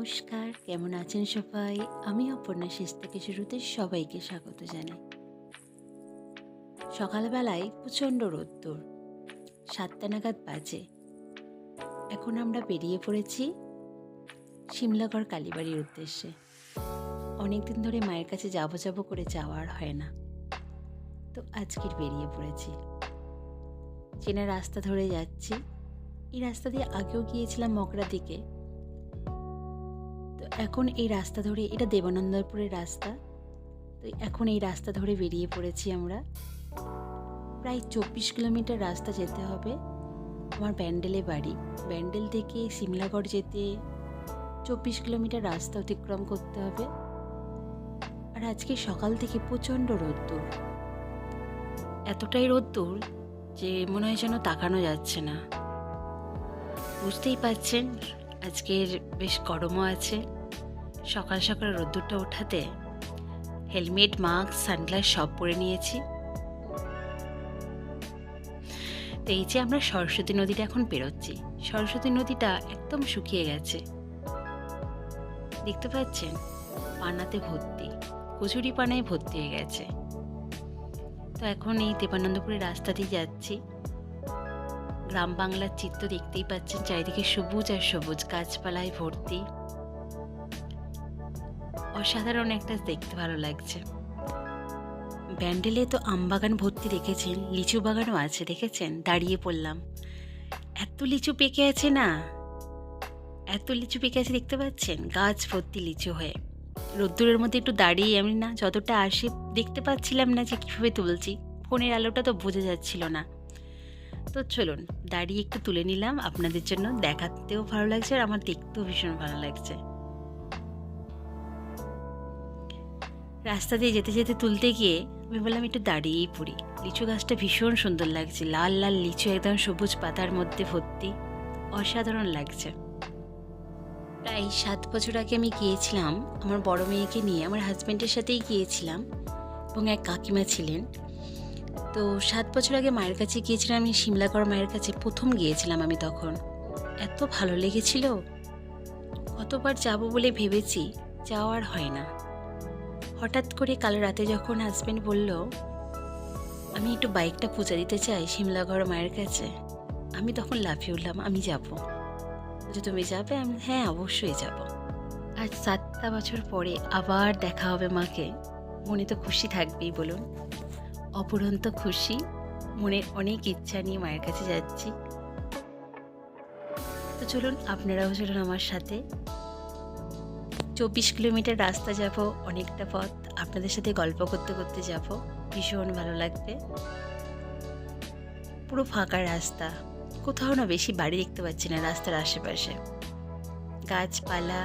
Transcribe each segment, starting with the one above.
নমস্কার, কেমন আছেন সবাই? আমি অপর্ণা শেষ থেকে শুরুতে সবাইকে স্বাগত জানাই। সকালবেলায় প্রচণ্ড রোদ্দুর, 7টা নাগাদ বাজে। এখন আমরা বেরিয়ে পড়েছি সিমলাগড় কালীবাড়ির উদ্দেশ্যে। অনেকদিন ধরে মায়ের কাছে যাবো করে যাওয়ার হয় না, তো আজকের বেরিয়ে পড়েছি। চেনা রাস্তা ধরে যাচ্ছি। এই রাস্তা দিয়ে আগেও গিয়েছিলাম মকড়ার দিকে, তো এখন এই রাস্তা ধরে, এটা দেবানন্দপুরের রাস্তা, তো এখন এই রাস্তা ধরে বেরিয়ে পড়েছি আমরা। প্রায় 24 কিলোমিটার রাস্তা যেতে হবে। আমার ব্যান্ডেলে বাড়ি, ব্যান্ডেল থেকে সিমলাগড় যেতে 24 কিলোমিটার রাস্তা অতিক্রম করতে হবে। আর আজকে সকাল থেকে প্রচণ্ড রোদ্দুর, এতটাই রোদ্দুর যে মনে হয় যেন তাকানো যাচ্ছে না। বুঝতেই পারছেন আজকের বেশ গরমও আছে। সকাল সকাল রোদ্দুরটা ওঠাতে হেলমেট, মাস্ক, সানগ্লাস সব পরে নিয়েছি। তো এই যে আমরা সরস্বতী নদীটা এখন পেরোচ্ছি। সরস্বতী নদীটা একদম শুকিয়ে গেছে, দেখতে পাচ্ছেন, পানাতে ভর্তি, কচুরি পানায় ভর্তি হয়ে গেছে। তো এখন এই দেবানন্দপুরের রাস্তা দিয়ে যাচ্ছি। গ্রাম বাংলার চিত্র দেখতেই পাচ্ছেন, চারিদিকে সবুজ আর সবুজ, গাছপালায় ভর্তি। অসাধারণ একটা দেখতে ভালো লাগছে। ব্যান্ডেলে তো আমবাগান ভর্তি দেখেছেন, লিচু বাগানও আছে দেখেছেন। দাঁড়িয়ে পড়লাম, এত লিচু পেকে আছে না, এত লিচু পেকে আছে দেখতে পাচ্ছেন, গাছ ভর্তি লিচু হয়ে। রোদ্দুরের মধ্যে একটু দাঁড়িয়ে আমি না যতটা আসে দেখতে পাচ্ছিলাম না যে কীভাবে তুলছি, ফোনের আলোটা তো বোঝা যাচ্ছিল না। তো চলুন দাঁড়িয়ে একটু তুলে নিলাম আপনাদের জন্য, দেখাতেও ভালো লাগছে আর আমার দেখতেও ভীষণ ভালো লাগছে। রাস্তা দিয়ে যেতে যেতে তুলতে গিয়ে আমি বললাম একটু দাঁড়িয়েই পড়ি। লিচু গাছটা ভীষণ সুন্দর লাগছে, লাল লাল লিচু একদম সবুজ পাতার মধ্যে ভর্তি, অসাধারণ লাগছে। প্রায় 7 বছর আগে আমি গিয়েছিলাম আমার বড় মেয়েকে নিয়ে, আমার হাজব্যান্ডের সাথেই গিয়েছিলাম এবং এক কাকিমা ছিলেন। তো 7 বছর আগে মায়ের কাছে গিয়েছিলাম আমি, সিমলাগড় মায়ের কাছে প্রথম গিয়েছিলাম আমি। তখন এত ভালো লেগেছিল, কতবার যাব বলে ভেবেছি, যাওয়ার হয় না। হঠাৎ করে কাল রাতে যখন হাজব্যান্ড বলল আমি একটু বাইকটা পূজা দিতে চাই সিমলাগড় মায়ের কাছে, আমি তখন লাফিয়ে উঠলাম, আমি যাব। যে তুমি যাবে? আমি হ্যাঁ অবশ্যই যাব। আজ 7টা বছর পরে আবার দেখা হবে মাকে, মনে তো খুশি থাকবেই বলুন, অপুরন্ত খুশি। মনে অনেক ইচ্ছা নিয়ে মায়ের কাছে যাচ্ছি। তো চলুন আপনারাও চলুন আমার সাথে। 24 কিলোমিটার রাস্তা যাব, অনেকটা পথ আপনাদের সাথে গল্প করতে করতে যাব, ভীষণ ভালো লাগবে। পুরো ফাঁকা রাস্তা, কোথাও না বেশি বাড়ি দেখতে পাচ্ছি না রাস্তার আশেপাশে, গাছপালা,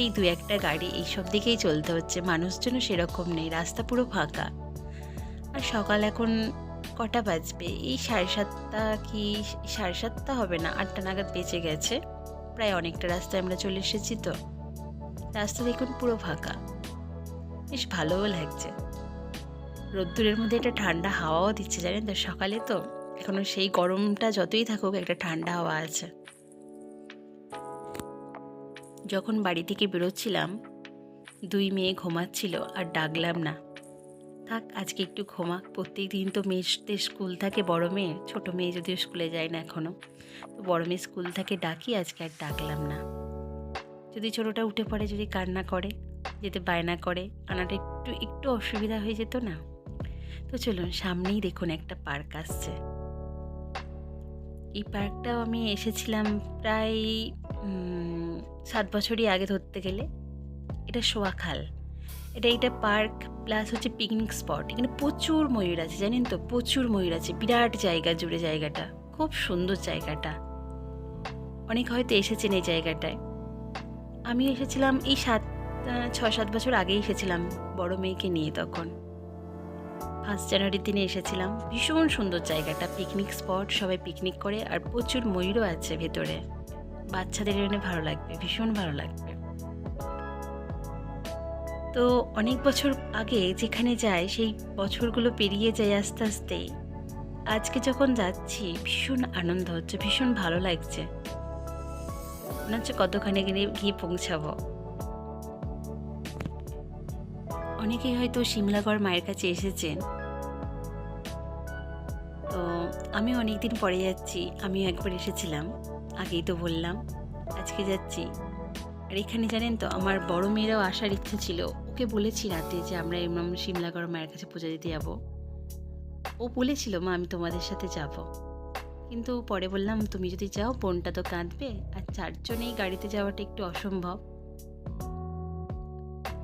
এই 2-1টা গাড়ি এইসব দিকেই চলতে হচ্ছে, মানুষজনও সেরকম নেই, রাস্তা পুরো ফাঁকা। আর সকাল এখন কটা বাজবে, এই 7:30 কি 7:30 হবে না, 8টা নাগাদ বেঁচে গেছে। প্রায় অনেকটা রাস্তায় আমরা চলে এসেছি। তো রাস্তা দেখুন পুরো ফাঁকা, বেশ ভালোও লাগছে। রোদ্দুরের মধ্যে একটা ঠান্ডা হাওয়াও দিচ্ছে জানেন তো, সকালে তো এখনো সেই গরমটা যতই থাকুক একটা ঠান্ডা হাওয়া আছে। যখন বাড়ি থেকে বেরোচ্ছিলাম 2 মেয়ে ঘুমাচ্ছিল, আর ডাকলাম না, থাক আজকে একটু ঘুমাক। প্রত্যেক দিন তো মেয়েদের স্কুল থাকে, বড় মেয়ে, ছোট মেয়ে যদিও স্কুলে যায় না এখনো, তো বড় মেয়ে স্কুল থাকে, ডাকি, আজকে আর ডাকলাম না। যদি ছোটোটা উঠে পড়ে, যদি কান্না করে, যেতে বায়না করে, আনাটা একটু একটু অসুবিধা হয়ে যেত না। তো চলুন সামনেই দেখুন একটা পার্ক আসছে। এই পার্কটাও আমি এসেছিলাম প্রায় 7 বছরই আগে ধরতে গেলে। এটা সোয়াখাল, এটা পার্ক প্লাস হচ্ছে পিকনিক স্পট। এখানে প্রচুর ময়ূর আছে জানেন তো, প্রচুর ময়ূর আছে, বিরাট জায়গা জুড়ে জায়গাটা, খুব সুন্দর জায়গাটা। অনেক হয়তো এসেছেন এই জায়গাটায়। আমি এসেছিলাম এই 6-7 বছর আগে এসেছিলাম বড় মেয়েকে নিয়ে, তখন 1 জানুয়ারির দিনে এসেছিলাম। ভীষণ সুন্দর জায়গাটা, পিকনিক স্পট, সবাই পিকনিক করে, আর প্রচুর ময়ূরও আছে ভেতরে। বাচ্চাদের এনে ভালো লাগবে, ভীষণ ভালো লাগবে। তো অনেক বছর আগে যেখানে যাই সেই বছরগুলো পেরিয়ে যায় আস্তে আস্তে। আজকে যখন যাচ্ছি ভীষণ আনন্দ হচ্ছে, ভীষণ ভালো লাগছে। মনে হচ্ছে কতখানি গিয়ে পৌঁছাবো। অনেকেই হয়তো শিমলাগড় মায়ের কাছে এসেছেন, তো আমি অনেকদিন পরে যাচ্ছি। আমিও একবার এসেছিলাম, আগেই তো বললাম, আজকে যাচ্ছি। আর এখানে জানেন তো আমার বড় মেয়েরাও আসার ইচ্ছে ছিল, ওকে বলেছি রাতে যে আমরা এমন শিমলাগড় মায়ের কাছে পূজা দিতে যাবো। ও বলেছিল মা আমি তোমাদের সাথে যাব, কিন্তু পরে বললাম তুমি যদি যাও বোনটা তো কাঁদবে, আর 4 জনেই গাড়িতে যাওয়াটা একটু অসম্ভব,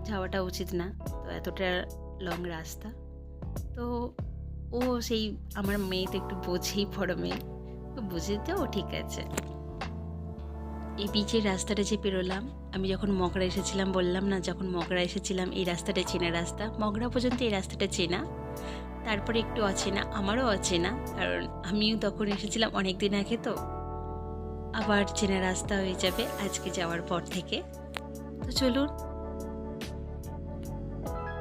যাওয়াটা উচিত না, তো এতটা লং রাস্তা। তো ও সেই আমার মেয়ে তো একটু বোঝেই, বড় মেয়ে, তো বুঝে তো ও ঠিক আছে। এই বিচের রাস্তাটা যে পেরোলাম, আমি যখন মগরা এসেছিলাম বললাম না, যখন মগরা এসেছিলাম এই রাস্তাটা চেনা রাস্তা, মগরা পর্যন্ত এই রাস্তাটা চেনা, তারপরে একটু অচেনা, আমারও অচেনা, কারণ আমিও তখন এসেছিলাম অনেক দিন আগে, তো আবার চেনা রাস্তা হয়ে যাবে আজকে যাওয়ার পর থেকে। তো চলুন,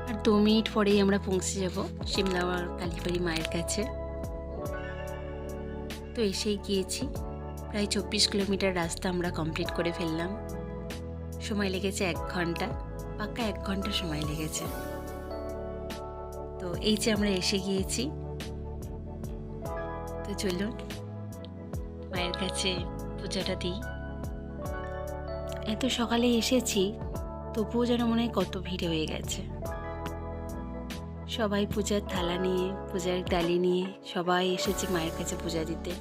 আর 2 মিনিট পরেই আমরা পৌঁছে যাব শিমলাগড় কালীবাড়ি মায়ের কাছে। তো এসেই গিয়েছি, প্রায় 24 কিলোমিটার রাস্তা আমরা কমপ্লিট করে ফেললাম। সময় লেগেছে 1 ঘন্টা, পাক্কা 1 ঘন্টা সময় লেগেছে। তো এই যে আমরা এসে গিয়েছি। তো চলুন মায়ের কাছে পূজাটা দিই। এত সকালে এসেছি, তবুও যেন মনে হয় কত ভিড় হয়ে গেছে। সবাই পূজার থালা নিয়ে, পূজার ডালি নিয়ে সবাই এসেছে মায়ের কাছে পূজা দিতে।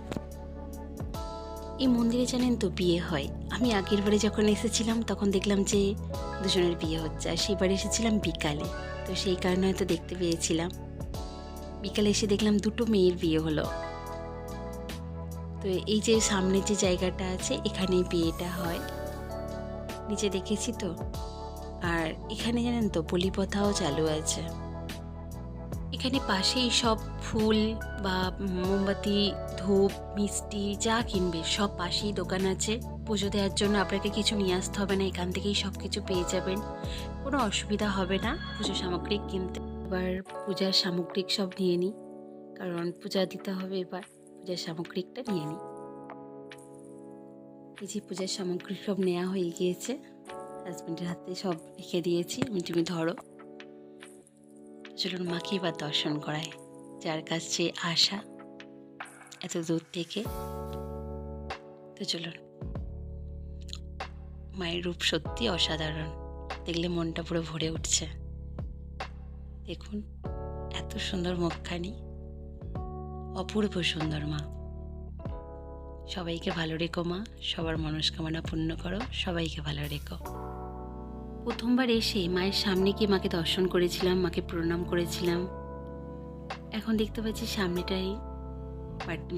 এই মন্দিরে জানেন তো বিয়ে হয়। আমি আগের বারে যখন এসেছিলাম তখন দেখলাম যে দুজনের বিয়ে হচ্ছে, আর সেইবার এসেছিলাম বিকালে, তো সেই কারণে হয়তো দেখতে পেয়েছিলাম। বিকালে এসে দেখলাম 2 মেয়ের বিয়ে হলো। তো এই যে সামনে যে জায়গাটা আছে এখানেই বিয়েটা হয়, নিচে দেখেছি তো। আর এখানে জানেন তো বলি প্রথাও চালু আছে। এখানে পাশেই সব ফুল বা মোমবাতি, ধূপ, মিষ্টি যা কিনবে সব পাশেই দোকান আছে। পুজো দেওয়ার জন্য আপনাকে কিছু নিয়ে আসতে হবে না, এখান থেকেই সব কিছু পেয়ে যাবেন, কোনো অসুবিধা হবে না পুজো সামগ্রী কিনতে। এবার পূজার সামগ্রিক সব নিয়ে নিই, কারণ পূজা দিতে হবে, এবার পূজার সামগ্রিকটা নিয়ে নিই। এই যে পূজার সামগ্রী সব নেওয়া হয়ে গিয়েছে, হাজব্যান্ডের হাতে সব রেখে দিয়েছি, তুমি ধরো। চলুন মাকে এবার দর্শন করায়, যার কাছে আসা এত দূর থেকে। তো চলুন, মায়ের রূপ সত্যি অসাধারণ, দেখলে মনটা পুরো ভরে উঠছে। দেখুন এত সুন্দর মুখখানি, অপূর্ব সুন্দর মা। সবাইকে ভালো রেখো মা, সবার মনস্কামনা পূর্ণ করো, সবাইকে ভালো রেখো। প্রথমবার এসে মায়ের সামনে গিয়ে মাকে দর্শন করেছিলাম, মাকে প্রণাম করেছিলাম। এখন দেখতে পাচ্ছি সামনেটাই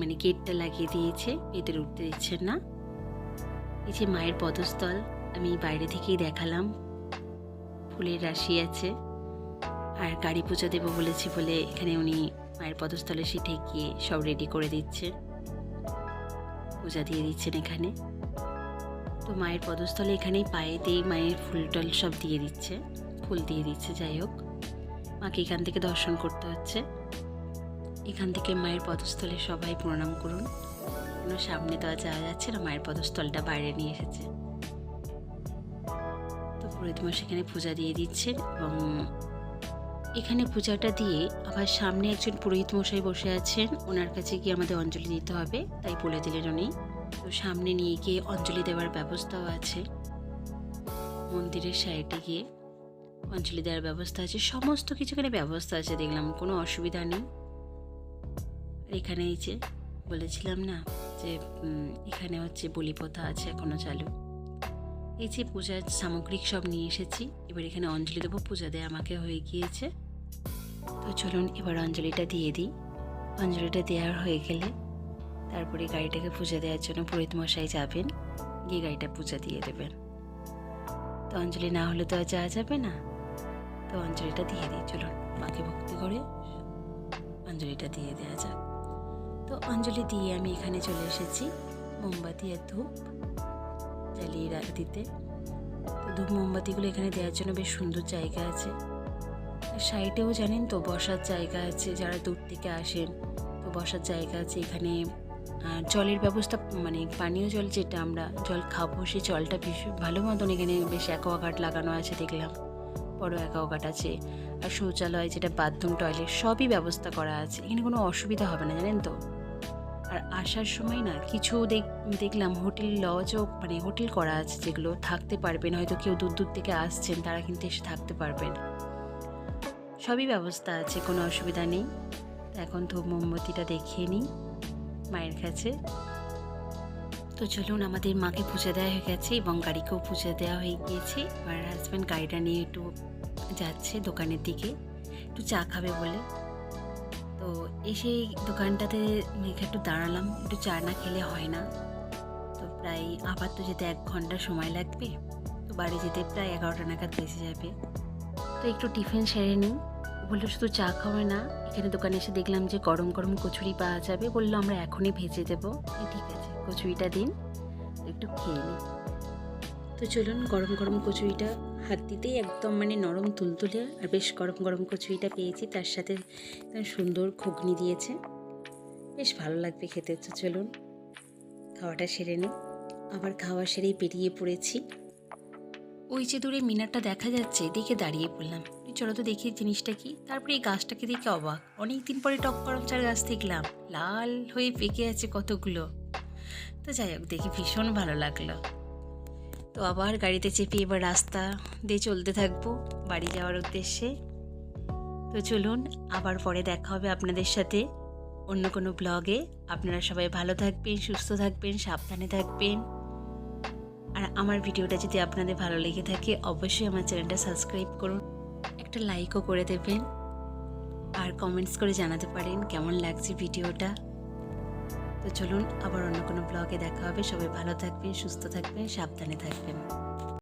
মানে গেটটা লাগিয়ে দিয়েছে, ভেতরে উঠতে দিচ্ছেন না। এই যে মায়ের পদস্থল আমি বাইরে থেকেই দেখালাম, ফুলের রাশি আছে। আর গাড়ি পূজা দেবো বলেছি বলে এখানে উনি মায়ের পদস্থলে সিটে গিয়ে সব রেডি করে দিচ্ছে, পূজা দিয়ে দিচ্ছেন এখানে। তো মায়ের পদস্থলে এখানেই পায়েতেই মায়ের ফুল টল সব দিয়ে দিচ্ছে, ফুল দিয়ে দিচ্ছে। যাই হোক, মাকে এখান থেকে দর্শন করতে হচ্ছে। এখান থেকে মায়ের পদস্থলে সবাই প্রণাম করুন, কেন সামনে তো আর যাওয়া যাচ্ছে না, মায়ের পদস্থলটা বাইরে নিয়ে এসেছে। তো পুরোহিত মশাই এখানে পূজা দিয়ে দিচ্ছেন, এবং এখানে পূজাটা দিয়ে আবার সামনে একজন পুরোহিত মশাই বসে আছেন, ওনার কাছে গিয়ে আমাদের অঞ্জলি দিতে হবে, তাই বলে দিলেন উনি। তো সামনে নিয়ে গিয়ে অঞ্জলি দেওয়ার ব্যবস্থাও আছে, মন্দিরের সাইডে গিয়ে অঞ্জলি দেওয়ার ব্যবস্থা আছে, সমস্ত কিছু এখানে ব্যবস্থা আছে, দেখলাম কোনো অসুবিধা নেই। আর এখানে এই যে বলেছিলাম না যে এখানে হচ্ছে বলি প্রথা আছে এখনো চালু। এই যে পূজার সামগ্রিক সব নিয়ে এসেছি, এবার এখানে অঞ্জলি দেবো, পূজা দেওয়া আমাকে হয়ে গিয়েছে। তো চলুন এবার অঞ্জলিটা দিয়ে দিই। অঞ্জলিটা দেওয়ার হয়ে গেলে তারপরে গাড়িটাকে পূজা দেওয়ার জন্য পুরোহিত মশাই যাবেন, গিয়ে গাড়িটা পূজা দিয়ে দেবেন। তো অঞ্জলি না হলে তো আর যাওয়া যাবে না, তো অঞ্জলিটা দিয়ে দিই। চলুন মাকে ভক্তি করে অঞ্জলিটা দিয়ে দেওয়া যাক। তো অঞ্জলি দিয়ে আমি এখানে চলে এসেছি মোমবাতি আর ধূপ জ্বালিয়ে দিতে। তো ধূপ মোমবাতিগুলো এখানে দেওয়ার জন্য বেশ সুন্দর জায়গা আছে, আর সাইডেও জানেন তো বসার জায়গা আছে, যারা দূর থেকে আসেন তো বসার জায়গা আছে। এখানে জলের ব্যবস্থা মানে পানীয় জল যেটা আমরা জল খাবো সেই জলটা ভীষণ ভালো মতন এখানে বেশ অ্যাকোয়াগার্ড লাগানো আছে দেখলাম, বড় অ্যাকোয়াগার্ড আছে। আর শৌচালয় যেটা বাথরুম টয়লেট সবই ব্যবস্থা করা আছে, এখানে কোনো অসুবিধা হবে না জানেন তো। আর আসার সময় না কিছু দেখলাম হোটেল লজও মানে হোটেল করা আছে, যেগুলো থাকতে পারবেন, হয়তো কেউ দূর দূর থেকে আসছেন তারা কিন্তু এসে থাকতে পারবেন, সবই ব্যবস্থা আছে, কোনো অসুবিধা নেই। এখন ধূপ মোমবাতিটা দেখিয়ে নিই মায়ের কাছে। তো চলুন, আমাদের মাকে পুজো দেওয়া হয়ে গেছে এবং গাড়িকেও পুজো দেওয়া হয়ে গিয়েছে। আমার হাজব্যান্ড গাড়িটা নিয়ে একটু যাচ্ছে দোকানের দিকে, একটু চা খাবে বলে। তো এসে দোকানটাতে একটু দাঁড়ালাম, একটু চা না খেলে হয় না। তো প্রায় আবার তো যেতে 1 ঘন্টা সময় লাগবে, তো বাড়ি যেতে প্রায় 11টা নাগাদ বেজে যাবে। তো একটু টিফিন সেরে নিই। বললো শুধু চা খাওয়া না, এখানে দোকানে এসে দেখলাম যে গরম গরম কচুরি পাওয়া যাবে, বললো আমরা এখনই ভেজে দেবো। ঠিক আছে, কচুরিটা দিন, একটু খেয়ে নিই। তো চলুন, গরম গরম কচুরিটা হাত দিতেই একদম মানে নরম তুলতুলে আর বেশ গরম গরম কচুরিটা পেয়েছি, তার সাথে সুন্দর ঘুগনি দিয়েছে, বেশ ভালো লাগবে খেতে। তো চলুন খাওয়াটা সেরে নিই। আবার খাওয়া সেরেই বেরিয়ে পড়েছি। ওই যে দূরে মিনারটা দেখা যাচ্ছে, দেখে দাঁড়িয়ে পড়লাম, চলো তো দেখি জিনিসটা কি। তারপরে এই গাছটাকে দেখে অবাক, অনেকদিন পরে টক করমচার গাছ দেখলাম, লাল হয়ে পেকে আছে কতগুলো। তো যাই হোক, দেখে ভীষণ ভালো লাগলো। তো আবার গাড়িতে চেপে এবার রাস্তা দিয়ে চলতে থাকবো বাড়ি যাওয়ার উদ্দেশ্যে। তো চলুন, আবার পরে দেখা হবে আপনাদের সাথে অন্য কোনো ব্লগে। আপনারা সবাই ভালো থাকবেন, সুস্থ থাকবেন, সাবধানে থাকবেন। আর আমার ভিডিওটা যদি আপনাদের ভালো লেগে থাকে অবশ্যই আমার চ্যানেলটা সাবস্ক্রাইব করুন, একটা লাইকও করে দেবেন, আর কমেন্টস করে জানাতে পারেন কেমন লাগছে ভিডিওটা। তো চলুন, আবার অন্য কোনো ব্লগে দেখা হবে। সবাই ভালো থাকবেন, সুস্থ থাকবেন, সাবধানে থাকবেন।